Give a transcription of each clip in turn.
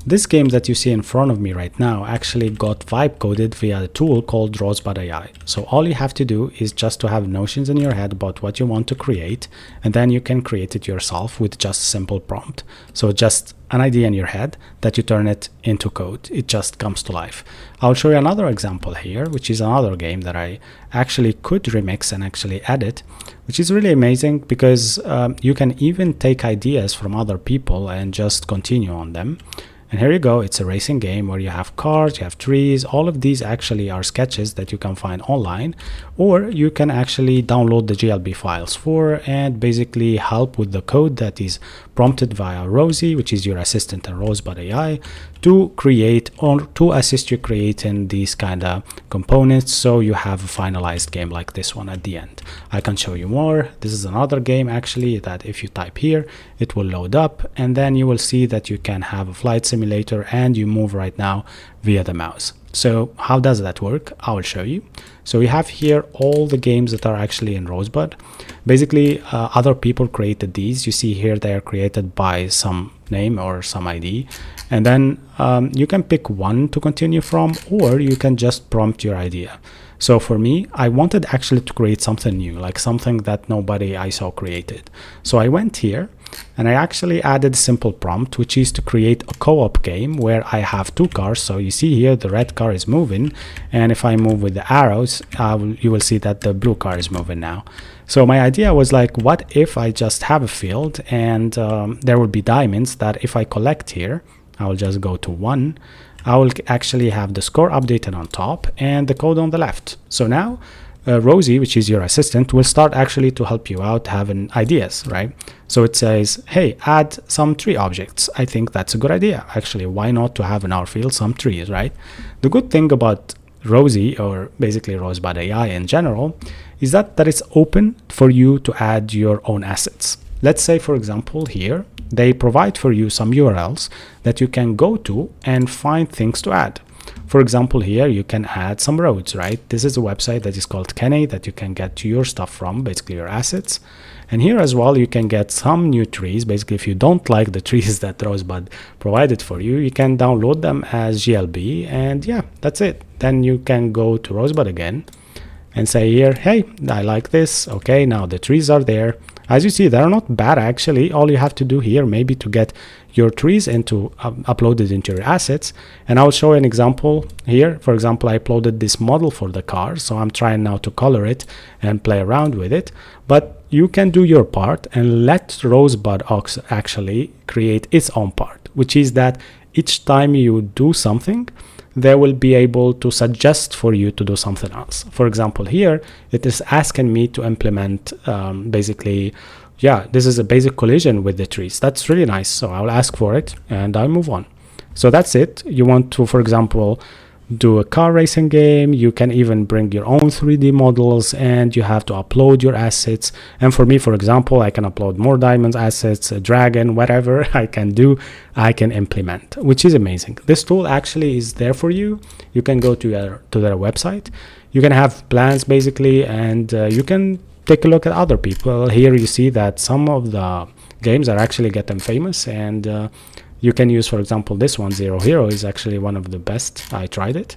This game that you see in front of me right now actually got vibe coded via a tool called Rosebud AI. So all you have to do is just to have notions in your head about what you want to create, and then you can create it yourself with just a simple prompt. So just an idea in your head that you turn it into code. It just comes to life. I'll show you another example here, which is another game that I actually could remix and actually edit, which is really amazing because you can even take ideas from other people and just continue on them. And here you go, it's a racing game where you have cars, you have trees. All of these actually are sketches that you can find online, or you can actually download the GLB files for and basically help with the code that is prompted via Rosie, which is your assistant in Rosebud AI, to create or to assist you creating these kind of components so you have a finalized game like this one at the end. I can show you more. This is another game actually that if you type here, it will load up, and then you will see that you can have a flight simulator and you move right now via the mouse. So how does that work? I will show you. So we have here all the games that are actually in Rosebud. Basically, other people created these. You see here they are created by some name or some ID, and then you can pick one to continue from, or you can just prompt your idea. So for me, I wanted actually to create something new, like something that nobody I saw created. So I went here and I actually added a simple prompt, which is to create a co-op game where I have two cars. So you see here the red car is moving, and if I move with the arrows, you will see that the blue car is moving now. So my idea was like, what if I just have a field and there will be diamonds that if I collect here, I will just go to 1. I will actually have the score updated on top and the code on the left. So now Rosie, which is your assistant, will start actually to help you out having ideas, right? So it says, hey, add some tree objects. I think that's a good idea. Actually, why not to have in our field some trees, right? The good thing about Rosie, or basically Rosebud AI in general, is that it's open for you to add your own assets. Let's say, for example, here, they provide for you some URLs that you can go to and find things to add. For example, here you can add some roads, right? This is a website that is called Kenny that you can get your stuff from, basically your assets. And here as well, you can get some new trees. Basically, if you don't like the trees that Rosebud provided for you, you can download them as GLB, and yeah, that's it. Then you can go to Rosebud again and say here, hey, I like this. Okay, now the trees are there. As you see, they're not bad actually. All you have to do here maybe to get your trees into uploaded into your assets. And I'll show you an example here. For example, I uploaded this model for the car, so I'm trying now to color it and play around with it. But you can do your part and let Rosebud actually create its own part, which is that each time you do something, they will be able to suggest for you to do something else. For example, here it is asking me to implement basically, yeah, this is a basic collision with the trees. That's really nice. So I'll ask for it and I'll move on. So that's it. You want to, for example, do a car racing game. You can even bring your own 3D models, and you have to upload your assets. And for me, for example, I can upload more diamonds assets, a dragon, whatever I can do, I can implement, which is amazing. This tool actually is there for you. You can go to their website. You can have plans basically, and you can take a look at other people. Here you see that some of the games are actually getting famous, and you can use, for example, this one, Zero Hero, is actually one of the best. I tried it.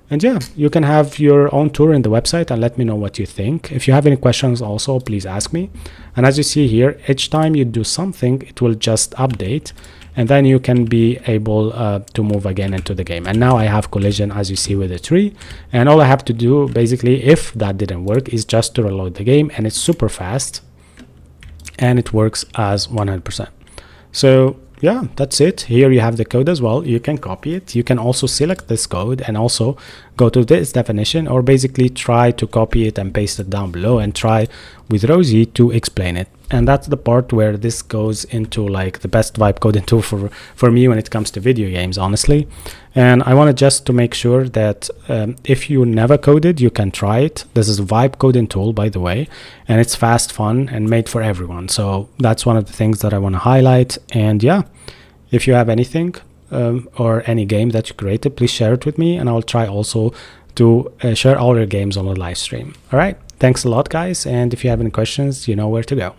And yeah, you can have your own tour in the website and let me know what you think. If you have any questions also, please ask me. And as you see here, each time you do something, it will just update, and then you can be able to move again into the game. And now I have collision, as you see, with the tree. And all I have to do, basically, if that didn't work, is just to reload the game, and it's super fast, and it works as 100%. So yeah, that's it. Here you have the code as well. You can copy it. You can also select this code and also go to this definition, or basically try to copy it and paste it down below and try with Rosie to explain it. And that's the part where this goes into like the best vibe coding tool for me when it comes to video games, honestly. And I wanted just to make sure that if you never coded, you can try it. This is a vibe coding tool, by the way, and it's fast, fun, and made for everyone. So that's one of the things that I want to highlight. And yeah, if you have anything or any game that you created, please share it with me, and I'll try also to share all your games on the live stream. All right, thanks a lot, guys. And if you have any questions, you know where to go.